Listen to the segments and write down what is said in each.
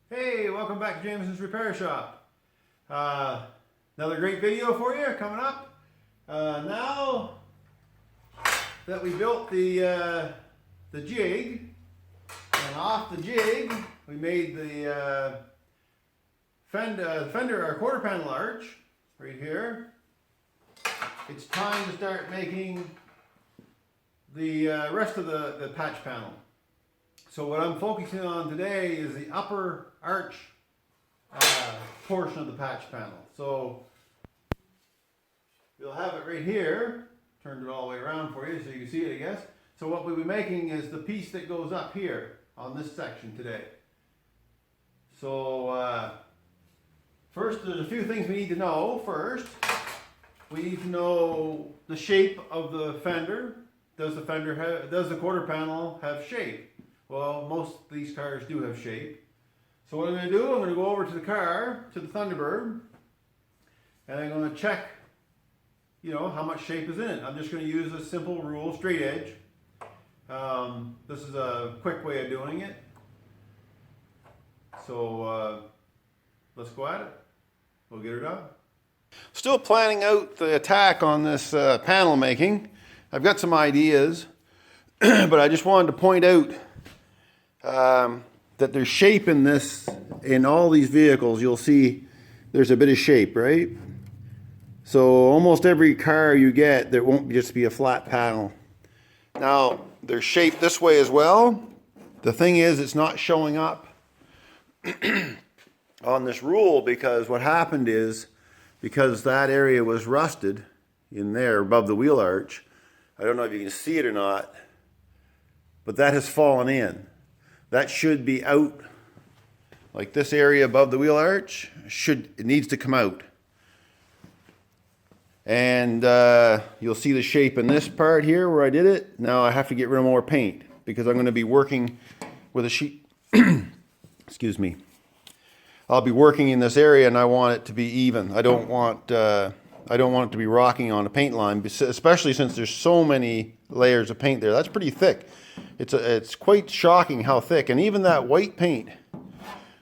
Hey, welcome back to Jameson's Repair Shop. Another great video for you coming up. Now that we built the jig, and off the jig we made the fender, our quarter panel arch right here. It's time to start making the rest of the patch panel. So what I'm focusing on today is the upper arch portion of the patch panel. So you'll have it right here. Turned it all the way around for you so you can see it, I guess. So what we'll be making is the piece that goes up here on this section today. So first, there's a few things we need to know. First, we need to know the shape of the fender. Does the quarter panel have shape? Well, most of these cars do have shape. So what I'm going to do, I'm going to go over to the car, to the Thunderbird, and I'm going to check, how much shape is in it. I'm just going to use a simple rule, straight edge. This is a quick way of doing it. So let's go at it. We'll get her done. Still planning out the attack on this panel making. I've got some ideas, but I just wanted to point out that there's shape in this. In all these vehicles, you'll see there's a bit of shape, right? So almost every car you get, there won't just be a flat panel. Now, there's shape this way as well. The thing is, it's not showing up on this rule because what happened is, because that area was rusted in there above the wheel arch, I don't know if you can see it or not, but that has fallen in. That should be out, like this area above the wheel arch, it needs to come out. And you'll see the shape in this part here where I did it. Now I have to get rid of more paint because I'm going to be working with a sheet. Excuse me. I'll be working in this area and I want it to be even. I don't want it to be rocking on a paint line, especially since there's so many layers of paint there. That's pretty thick. It's quite shocking how thick, and even that white paint,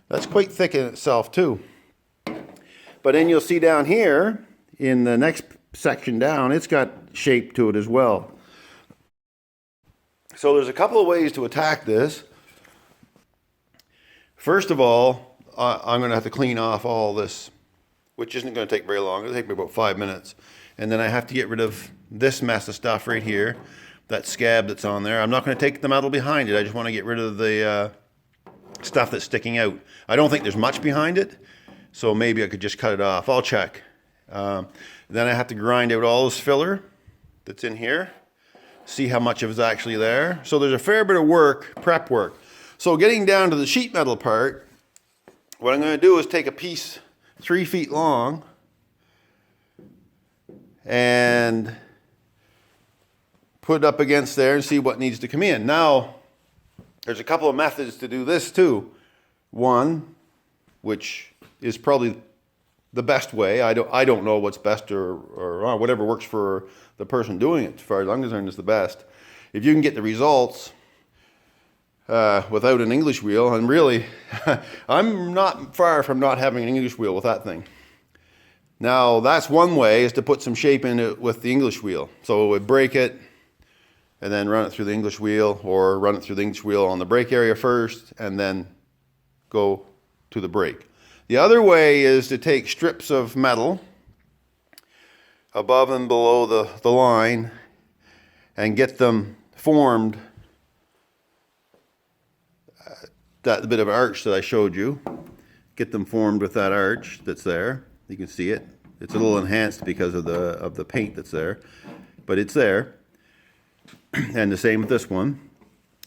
that's quite thick in itself too. But then you'll see down here, in the next section down, it's got shape to it as well. So there's a couple of ways to attack this. First of all, I'm going to have to clean off all this, which isn't going to take very long. It'll take me about 5 minutes. And then I have to get rid of this mess of stuff right here, that scab that's on there. I'm not going to take the metal behind it. I just want to get rid of the stuff that's sticking out. I don't think there's much behind it, so maybe I could just cut it off. I'll check. Then I have to grind out all this filler that's in here, see how much of it's actually there. So there's a fair bit of work, prep work. So getting down to the sheet metal part, what I'm going to do is take a piece 3 feet long and put it up against there and see what needs to come in. Now, there's a couple of methods to do this too. One, which is probably the best way. I don't know what's best or whatever works for the person doing it. As far as I'm concerned, is the best. If you can get the results without an English wheel, and really, I'm not far from not having an English wheel with that thing. Now, that's one way, is to put some shape in it with the English wheel. So we break it, and then run it through the English wheel, or run it through the English wheel on the brake area first, and then go to the brake. The other way is to take strips of metal above and below the line and get them formed, that bit of arch that I showed you, get them formed with that arch that's there. You can see it. It's a little enhanced because of the paint that's there, but it's there. And the same with this one.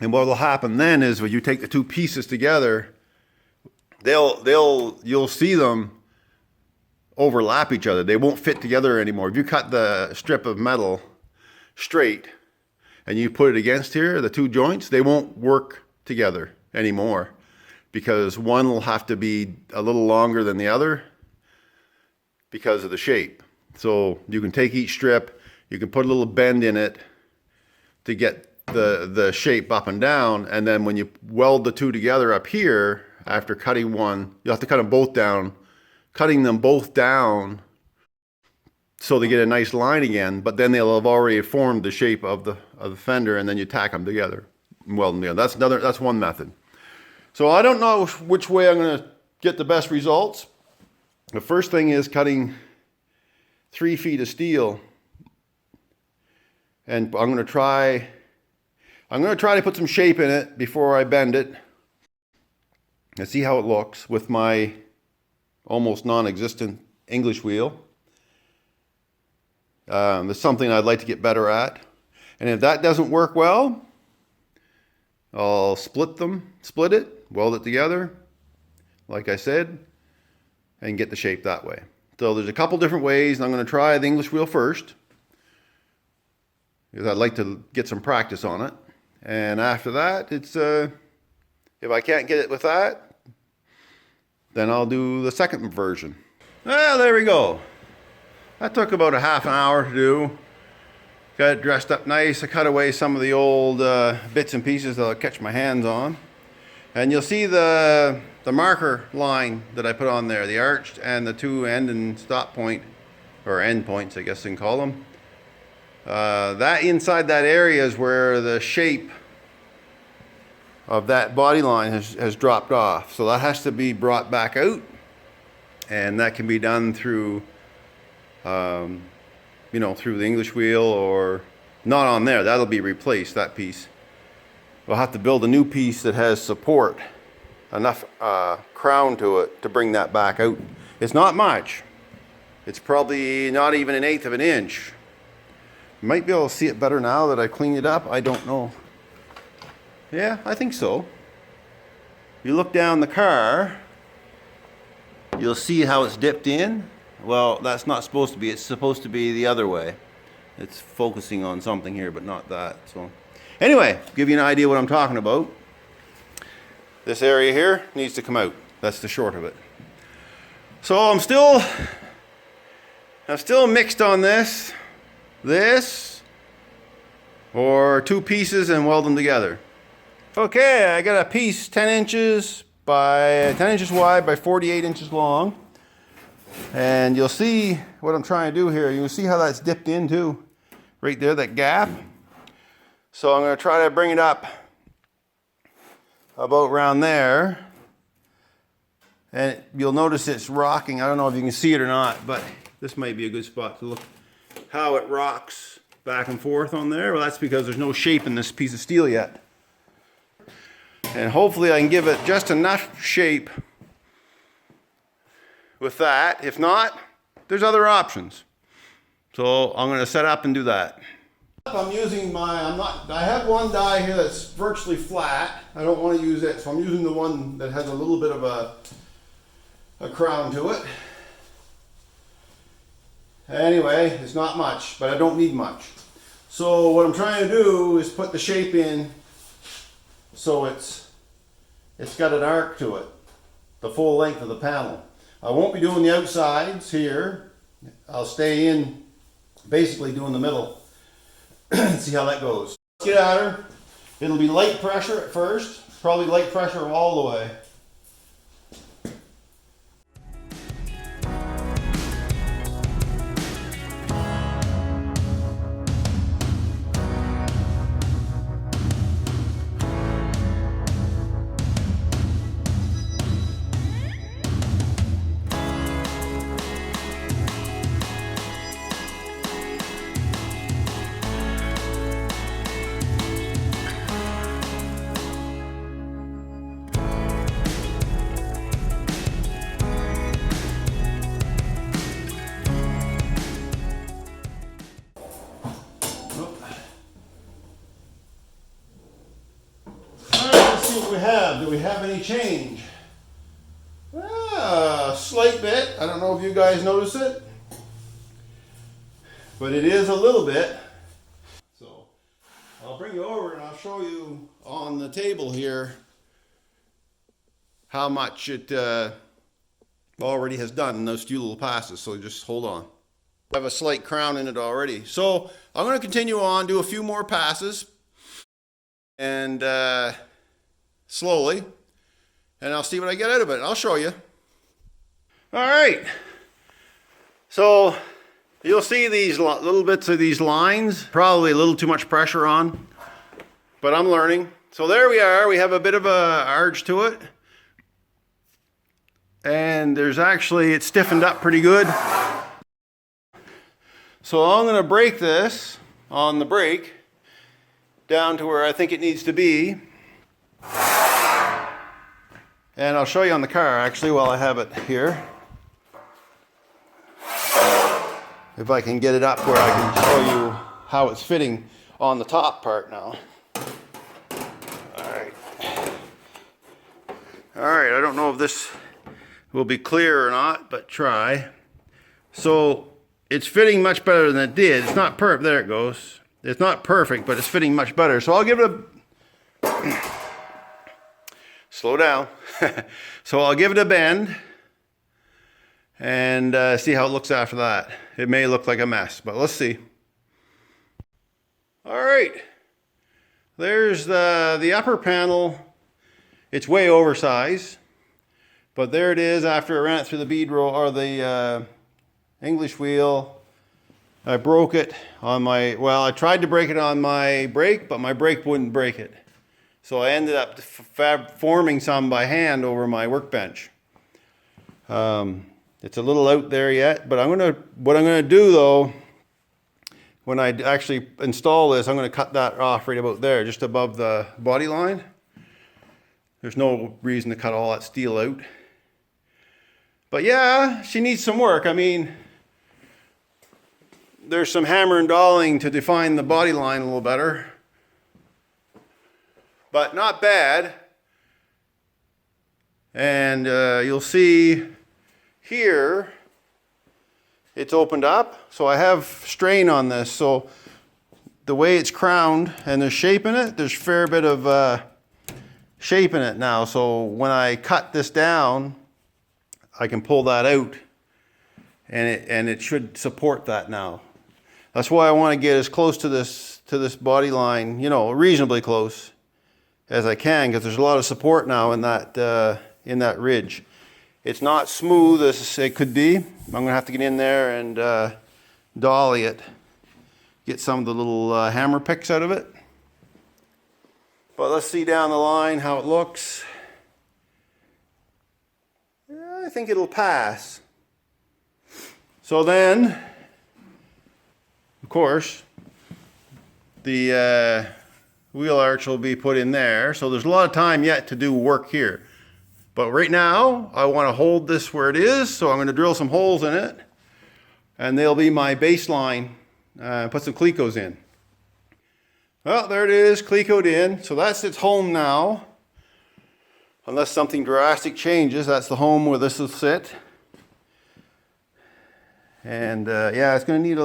And what will happen then is when you take the two pieces together, you'll see them overlap each other. They won't fit together anymore. If you cut the strip of metal straight and you put it against here, the two joints, they won't work together anymore because one will have to be a little longer than the other because of the shape. So you can take each strip, you can put a little bend in it to get the shape up and down, and then when you weld the two together up here, after cutting one. You'll have to cut them both down. Cutting them both down so they get a nice line again, but then they'll have already formed the shape of the fender, and then you tack them together and weld them together. That's one method. So I don't know which way I'm going to get the best results. The first thing is cutting 3 feet of steel, and I'm going to try to put some shape in it before I bend it and see how it looks with my almost non-existent English wheel. There's something I'd like to get better at. And if that doesn't work well, I'll split it, weld it together, like I said, and get the shape that way. So there's a couple different ways, and I'm going to try the English wheel first, because I'd like to get some practice on it. And after that, it's if I can't get it with that, then I'll do the second version. Well, there we go. That took about a half an hour to do. Got it dressed up nice. I cut away some of the old bits and pieces that I'll catch my hands on. And you'll see the marker line that I put on there, the arched and the 2 end and stop point, or end points I guess you can call them. That inside that area is where the shape of that body line has dropped off. So that has to be brought back out, and that can be done through through the English wheel, or not on there. That'll be replaced, that piece. We'll have to build a new piece that has support, enough crown to it to bring that back out. It's not much. It's probably not even 1/8 of an inch. You might be able to see it better now that I cleaned it up. I don't know. Yeah, I think so. You look down the car, you'll see how it's dipped in. Well, that's not supposed to be. It's supposed to be the other way. It's focusing on something here, but not that. So anyway, give you an idea what I'm talking about. This area here needs to come out. That's the short of it. So I'm still mixed on this, or 2 pieces and weld them together. Okay, I got a piece 10 inches wide by 48 inches long. And you'll see what I'm trying to do here. You can see how that's dipped into right there, that gap. So I'm going to try to bring it up about around there. And you'll notice it's rocking. I don't know if you can see it or not, but this might be a good spot to look how it rocks back and forth on there. Well, that's because there's no shape in this piece of steel yet. And hopefully I can give it just enough shape with that. If not, there's other options. So I'm going to set up and do that. I'm using I have one die here that's virtually flat. I don't want to use it, so I'm using the one that has a little bit of a crown to it. Anyway, it's not much, but I don't need much. So what I'm trying to do is put the shape in so it's got an arc to it, the full length of the panel. I won't be doing the outsides here. I'll stay in basically doing the middle. See how that goes. Let's get at her. It'll be light pressure at first, probably light pressure all the way. Do we have any change? A slight bit. I don't know if you guys notice it, but it is a little bit. So I'll bring you over and I'll show you on the table here how much it already has done in those few little passes. So just hold on. I have a slight crown in it already. So I'm going to continue on, do a few more passes, and slowly, and I'll see what I get out of it. I'll show you. All right. So you'll see these little bits of these lines, probably a little too much pressure on, but I'm learning. So there we are. We have a bit of a arch to it. And there's actually, it's stiffened up pretty good. So I'm going to break this on the brake down to where I think it needs to be. And I'll show you on the car actually while I have it here. If I can get it up where I can show you how it's fitting on the top part now. Alright. Alright, I don't know if this will be clear or not, but try. So it's fitting much better than it did. It's not perfect. There it goes. It's not perfect, but it's fitting much better. So I'll give it a... Slow down. So I'll give it a bend and see how it looks after that. It may look like a mess, but let's see. All right. There's the upper panel. It's way oversized, but there it is after I ran it through the bead roll or the English wheel. I broke it on my, well, I tried to break it on my brake, but my brake wouldn't break it. So I ended up forming some by hand over my workbench. It's a little out there yet, but what I'm gonna do though, when I actually install this, I'm gonna cut that off right about there, just above the body line. There's no reason to cut all that steel out. But yeah, she needs some work. I mean, there's some hammer and dolling to define the body line a little better. But not bad. And you'll see here, it's opened up. So I have strain on this. So the way it's crowned and there's shape in it, there's a fair bit of shape in it now. So when I cut this down, I can pull that out and it should support that now. That's why I want to get as close to this body line, you know, reasonably close as I can, because there's a lot of support now in that ridge. It's not smooth as it could be. I'm gonna have to get in there and dolly it, get some of the little hammer picks out of it. But let's see down the line how it looks. Yeah, I think it'll pass. So then, of course, the wheel arch will be put in there. So there's a lot of time yet to do work here. But right now, I want to hold this where it is. So I'm going to drill some holes in it. And they'll be my baseline. Put some clecos in. Well, there it is, clecoed in. So that's its home now. Unless something drastic changes, that's the home where this will sit. And yeah, it's going to need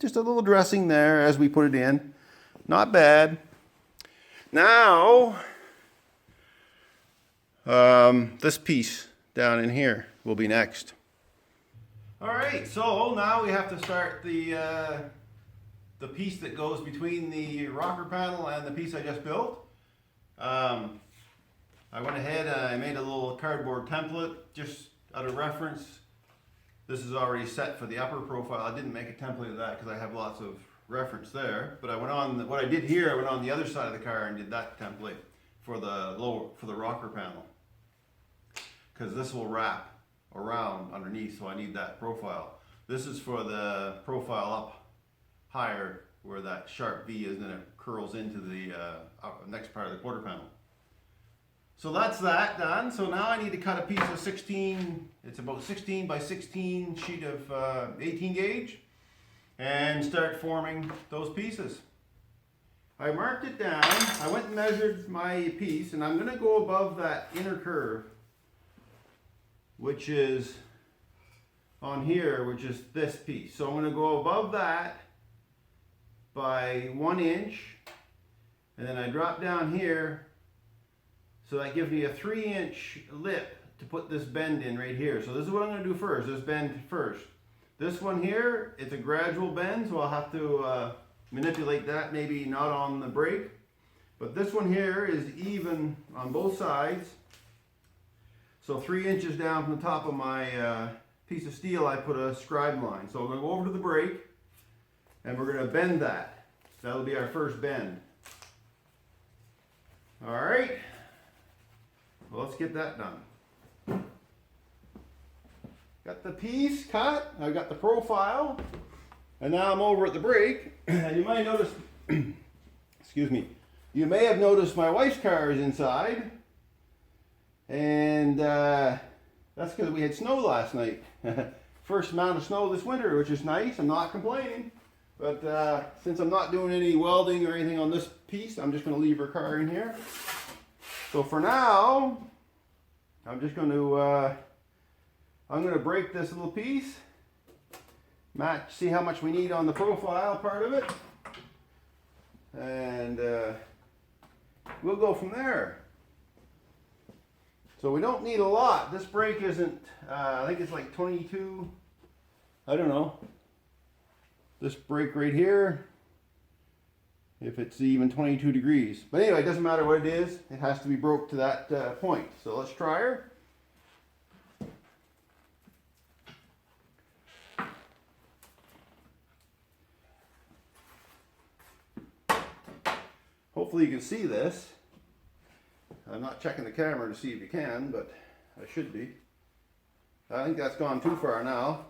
just a little dressing there as we put it in. Not bad. Now, this piece down in here will be next. All right, so now we have to start the piece that goes between the rocker panel and the piece I just built. I went ahead and I made a little cardboard template just out of reference. This is already set for the upper profile. I didn't make a template of that because I have lots of reference there, but I went on, what I did here, I went on the other side of the car and did that template for the rocker panel, because this will wrap around underneath, so I need that profile. This is for the profile up higher where that sharp V is, and then it curls into the next part of the quarter panel. So that's that done. So now I need to cut a piece of 16, it's about 16 by 16 sheet of 18 gauge. And start forming those pieces. I marked it down, I went and measured my piece, and I'm going to go above that inner curve, which is on here, which is this piece. So I'm going to go above that by 1 inch, and then I drop down here, so that gives me a 3-inch lip to put this bend in right here. So this is what I'm going to do first, this bend first. This one here, it's a gradual bend, so I'll have to manipulate that, maybe not on the brake. But this one here is even on both sides. So 3 inches down from the top of my piece of steel, I put a scribe line. So we're going to go over to the brake, and we're going to bend that. That'll be our first bend. All right. Well, let's get that done. Got the piece cut. I got the profile. And now I'm over at the brake. And you might notice, excuse me, you may have noticed my wife's car is inside. And that's because we had snow last night. First amount of snow this winter, which is nice. I'm not complaining. But since I'm not doing any welding or anything on this piece, I'm just going to leave her car in here. So for now, I'm just going to break this little piece, see how much we need on the profile part of it, and we'll go from there. So we don't need a lot. This brake isn't, I think it's like 22, I don't know. This brake right here, if it's even 22 degrees. But anyway, it doesn't matter what it is. It has to be broke to that point. So let's try her. Hopefully you can see this. I'm not checking the camera to see if you can, but I should be. I think that's gone too far now.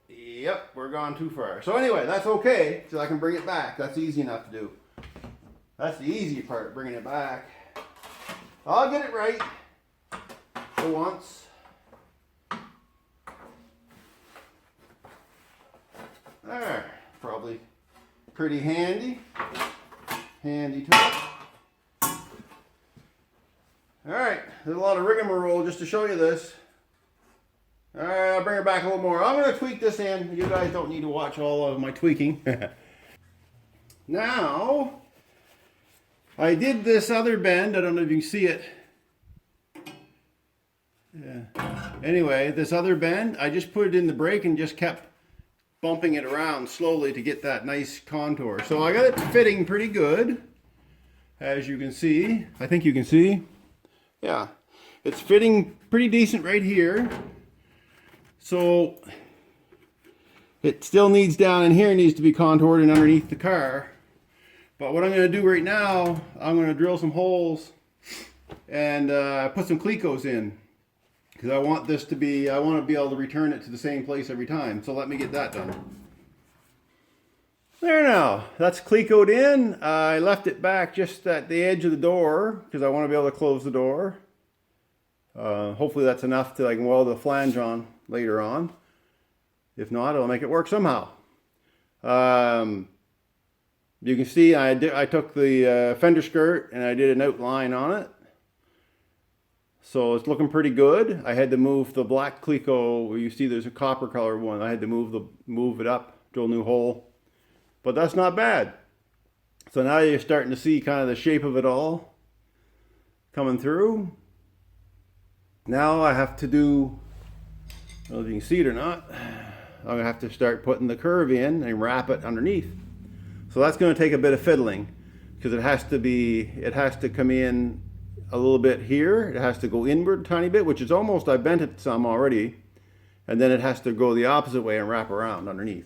Yep, we're gone too far. So anyway, that's okay, so I can bring it back. That's easy enough to do. That's the easy part, bringing it back. I'll get it right for once. There, probably pretty handy. Handy tool. Alright, there's a lot of rigmarole just to show you this. Alright, I'll bring it back a little more. I'm going to tweak this in. You guys don't need to watch all of my tweaking. Now, I did this other bend. I don't know if you can see it. Yeah. Anyway, this other bend, I just put it in the brake and just kept bumping it around slowly to get that nice contour. So I got it fitting pretty good, as you can see. I think you can see. Yeah, it's fitting pretty decent right here. So it still needs down in here, needs to be contoured and underneath the car. But what I'm going to do right now, I'm going to drill some holes and put some clecos in. Because I want this to be, I want to be able to return it to the same place every time. So let me get that done. There now, that's clecoed in. I left it back just at the edge of the door because I want to be able to close the door. Hopefully that's enough to I can weld the flange on later on. If not, I'll make it work somehow. You can see I took the fender skirt and I did an outline on it. So it's looking pretty good. I had to move the black cleco where you see there's a copper color one. I had to move it up, drill a new hole. But that's not bad. So now you're starting to see kind of the shape of it all coming through. Now I have to do, I don't know if you can see it or not, I'm going to have to start putting the curve in and wrap it underneath. So that's going to take a bit of fiddling because it has to come in a little bit here. It has to go inward a tiny bit, which is almost, I bent it some already. And then it has to go the opposite way and wrap around underneath.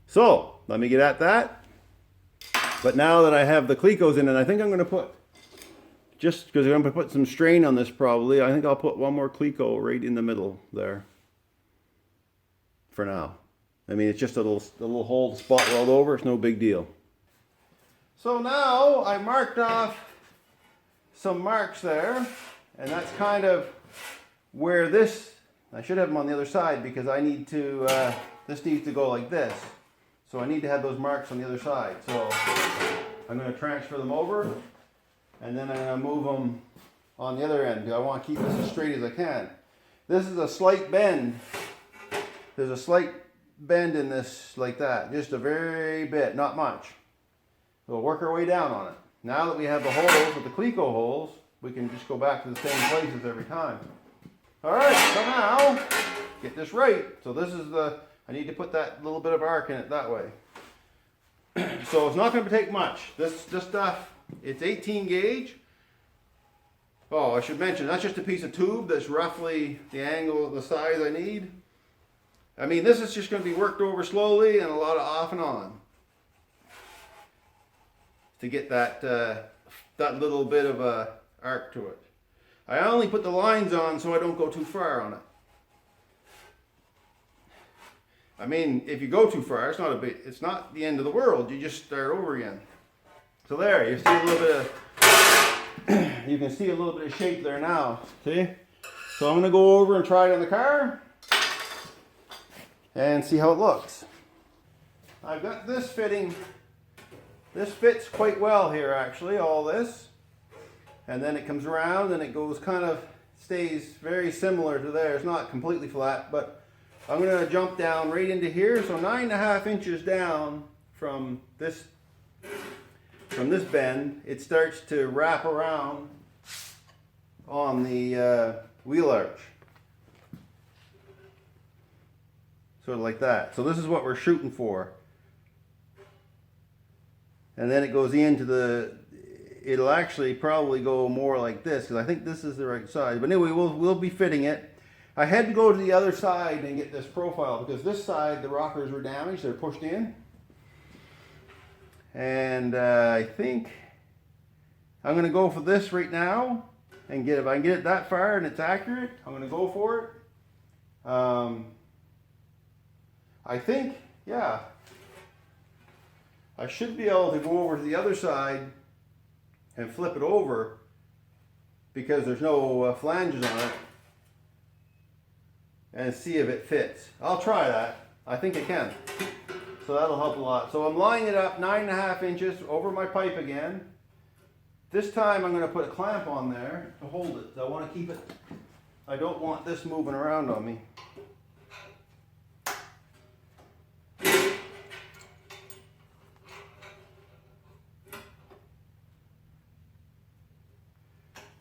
So let me get at that. But now that I have the clecos in, and I think I'm going to put, just because I'm going to put some strain on this probably, I think I'll put one more cleco right in the middle there. For now. I mean, it's just a little hole spot weld over. It's no big deal. So now I marked off some marks there, and that's kind of where this, I should have them on the other side because I need to, this needs to go like this. So I need to have those marks on the other side. So I'm going to transfer them over, and then I'm going to move them on the other end because I want to keep this as straight as I can. This is a slight bend. There's a slight bend in this like that, just a very bit, not much. We'll work our way down on it. Now that we have the holes with the cleco holes, we can just go back to the same places every time. All right, so now, get this right. So this is I need to put that little bit of arc in it that way. So it's not going to take much. This stuff, it's 18 gauge. Oh, I should mention, that's just a piece of tube that's roughly the angle, the size I need. I mean, this is just going to be worked over slowly and a lot of off and on to get that that little bit of a arc to it. I only put the lines on so I don't go too far on it. I mean, if you go too far, it's not the end of the world. You just start over again. So there, you see a little bit of, you can see a little bit of shape there now. See? So I'm going to go over and try it on the car and see how it looks. I've got this fitting. This fits quite well here, actually, all this. And then it comes around and it goes stays very similar to there. It's not completely flat, but I'm going to jump down right into here. So 9.5 inches down from this bend, it starts to wrap around on the wheel arch. Sort of like that. So this is what we're shooting for. And then it goes into it'll actually probably go more like this, because I think this is the right size. But anyway, we'll be fitting it. I had to go to the other side and get this profile, because this side, the rockers were damaged. They're pushed in. And I think I'm going to go for this right now. And if I can get it that far and it's accurate, I'm going to go for it. I think, yeah, I should be able to go over to the other side and flip it over, because there's no flanges on it, and see if it fits. I'll try that. I think it can. So that'll help a lot. So I'm lining it up 9.5 inches over my pipe again. This time I'm going to put a clamp on there to hold it. I want to keep it, I don't want this moving around on me.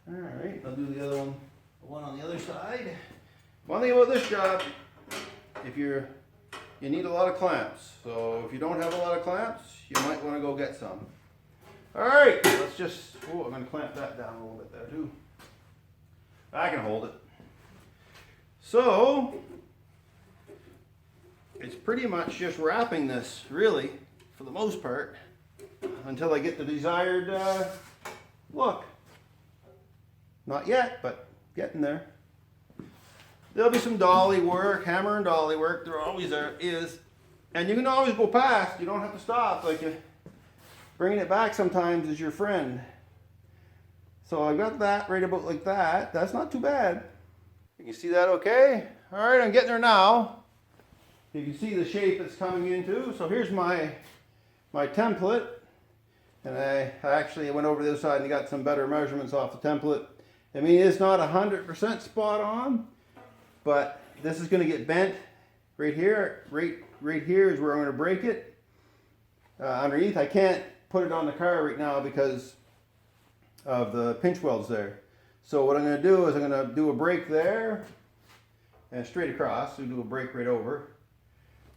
Alright, I'll do the other one, the one on the other side. One thing about this job, you need a lot of clamps. So if you don't have a lot of clamps, you might want to go get some. Alright, let's just, I'm going to clamp that down a little bit there too. I can hold it. So, it's pretty much just wrapping this, really, for the most part, until I get the desired look. Not yet, but getting there. There'll be some dolly work, hammer and dolly work. There always is. And you can always go past. You don't have to stop. Like bringing it back sometimes is your friend. So I've got that right about like that. That's not too bad. You can see that okay? All right, I'm getting there now. You can see the shape it's coming into. So here's my template. And I actually went over to the other side and got some better measurements off the template. I mean, it's not 100% spot on, but this is going to get bent right here. Right here is where I'm going to break it. Underneath, I can't put it on the car right now because of the pinch welds there. So what I'm going to do is I'm going to do a break there and straight across. So do a break right over.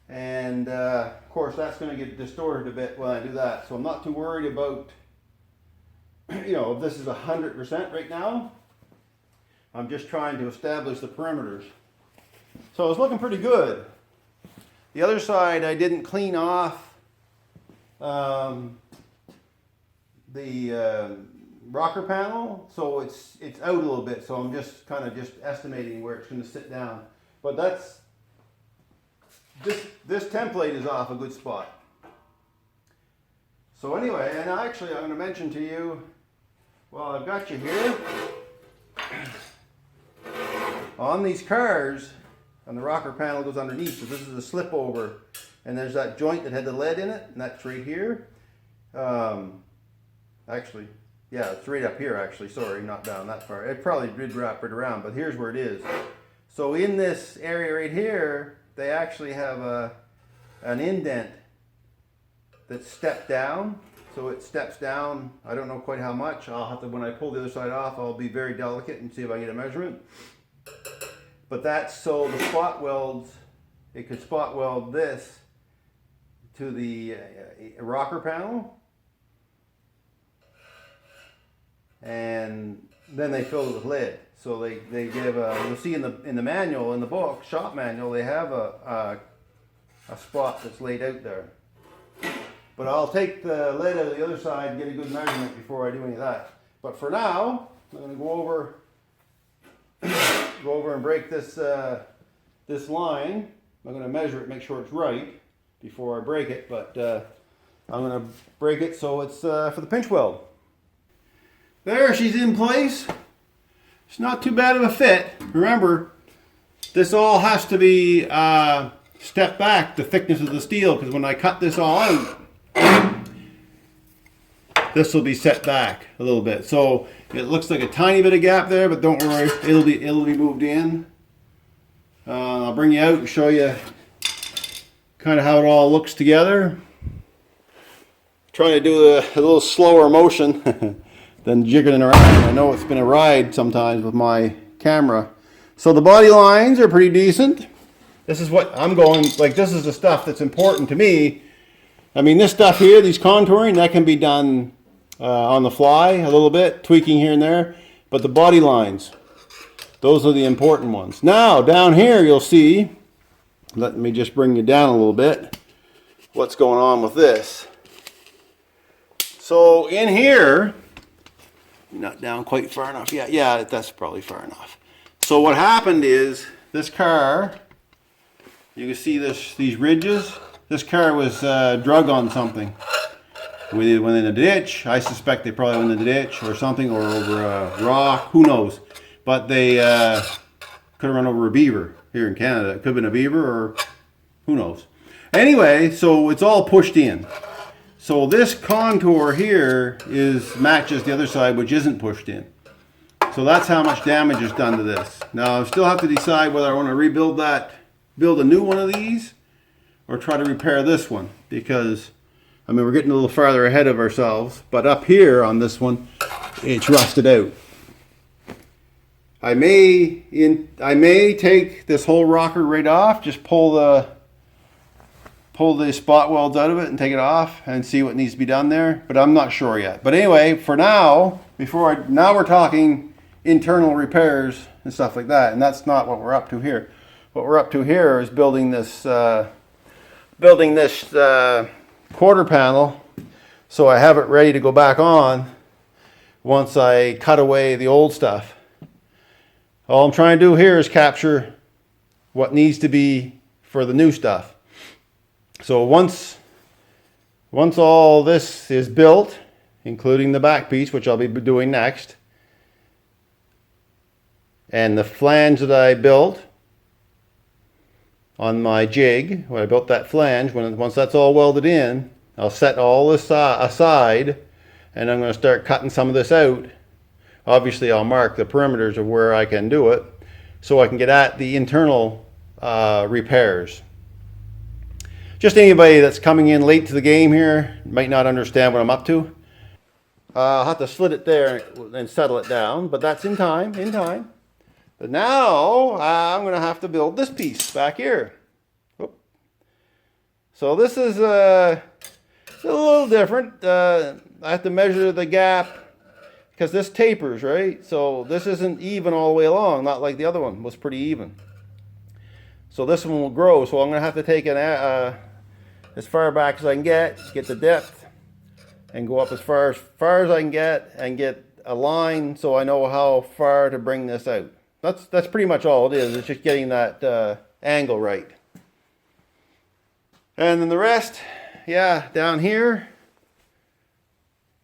And of course, that's going to get distorted a bit when I do that. So I'm not too worried about, if this is 100% right now. I'm just trying to establish the perimeters. So it's looking pretty good. The other side, I didn't clean off the rocker panel, so it's out a little bit. So I'm just estimating where it's going to sit down. But this template is off a good spot. So anyway, and actually I'm going to mention to you, while I've got you here, on these cars, and the rocker panel goes underneath, so this is a slip over, and there's that joint that had the lead in it, and that's right here. Actually, yeah, it's right up here actually, sorry, not down that far. It probably did wrap it around, but here's where it is. So in this area right here, they actually have an indent that's stepped down. So it steps down, I don't know quite how much. I'll have to, when I pull the other side off, I'll be very delicate and see if I get a measurement. But that's so the spot welds, it could spot weld this to the rocker panel. And then they fill it with lead. So they give you'll see in the manual, in the book, shop manual, they have a spot that's laid out there. But I'll take the lead out of the other side and get a good measurement before I do any of that. But for now, I'm going to go over and break this this line. I'm going to measure it, make sure it's right before I break it. But I'm going to break it so it's for the pinch weld. There, she's in place. It's not too bad of a fit. Remember, this all has to be stepped back, the thickness of the steel, because when I cut this all out, this will be set back a little bit. So it looks like a tiny bit of gap there, but don't worry, it'll be moved in. I'll bring you out and show you kind of how it all looks together. Trying to do a little slower motion than jiggling around. I know it's been a ride sometimes with my camera. So the body lines are pretty decent. This is what I'm going, like this is the stuff that's important to me. I mean, this stuff here, these contouring, that can be done on the fly a little bit, tweaking here and there. But the body lines, those are the important ones. Now, down here you'll see, let me just bring you down a little bit, what's going on with this. So in here, not down quite far enough. Yeah, that's probably far enough. So what happened is this car, you can see these ridges. This car was drug on something. We either went in a ditch. I suspect they probably went in the ditch or something, or over a rock. Who knows? But they could have run over a beaver here in Canada. It could have been a beaver, or who knows. Anyway, so it's all pushed in. So this contour here matches the other side, which isn't pushed in. So that's how much damage is done to this. Now I still have to decide whether I want to rebuild that, build a new one of these, or try to repair this one, because I mean we're getting a little farther ahead of ourselves. But up here on this one, it's rusted out. I may take this whole rocker right off, just pull the spot welds out of it and take it off and see what needs to be done there, but I'm not sure yet. But anyway, for now, now we're talking internal repairs and stuff like that, and that's not what we're up to here. What we're up to here is building this quarter panel, so I have it ready to go back on once I cut away the old stuff. All I'm trying to do here is capture what needs to be for the new stuff. So once all this is built, including the back piece, which I'll be doing next, and the flange that I built on my jig, when I built that flange, once that's all welded in, I'll set all this aside, and I'm going to start cutting some of this out. Obviously I'll mark the perimeters of where I can do it, so I can get at the internal repairs. Just anybody that's coming in late to the game here might not understand what I'm up to. I'll have to slit it there and settle it down, but that's in time. But now I'm going to have to build this piece back here. Oop. So this is a little different. I have to measure the gap because this tapers, right? So this isn't even all the way along, not like the other one was pretty even. So this one will grow, so I'm going to have to take as far back as I can get the depth, and go up as far as I can get, and get a line so I know how far to bring this out. That's pretty much all it is. It's just getting that angle right. And then the rest, yeah, down here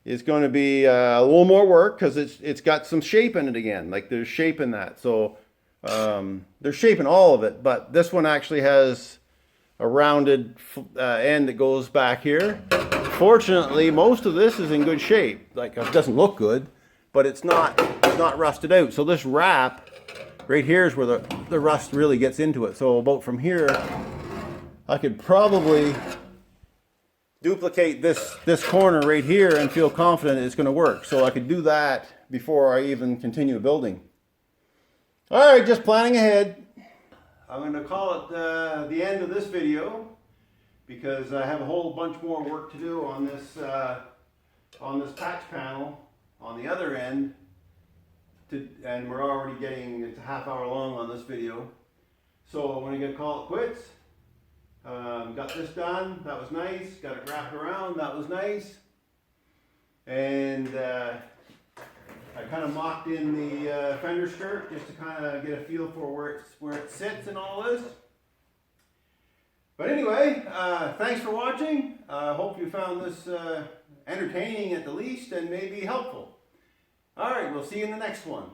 is going to be a little more work, because it's got some shape in it again. Like there's shape in that. So there's shape in all of it, but this one actually has a rounded end that goes back here. Fortunately, most of this is in good shape. Like, it doesn't look good, but it's not rusted out. So this wrap right here is where the rust really gets into it. So about from here, I could probably duplicate this corner right here and feel confident it's going to work. So I could do that before I even continue building. All right, just planning ahead. I'm going to call it the end of this video, because I have a whole bunch more work to do on this patch panel on the other end and we're already getting, it's a half hour long on this video. So I'm gonna call it quits. Got this done, that was nice. Got it wrapped around, that was nice. And I kind of mocked in the fender skirt just to kind of get a feel for where it sits and all this. But anyway, thanks for watching. Hope you found this entertaining at the least and maybe helpful. All right, we'll see you in the next one.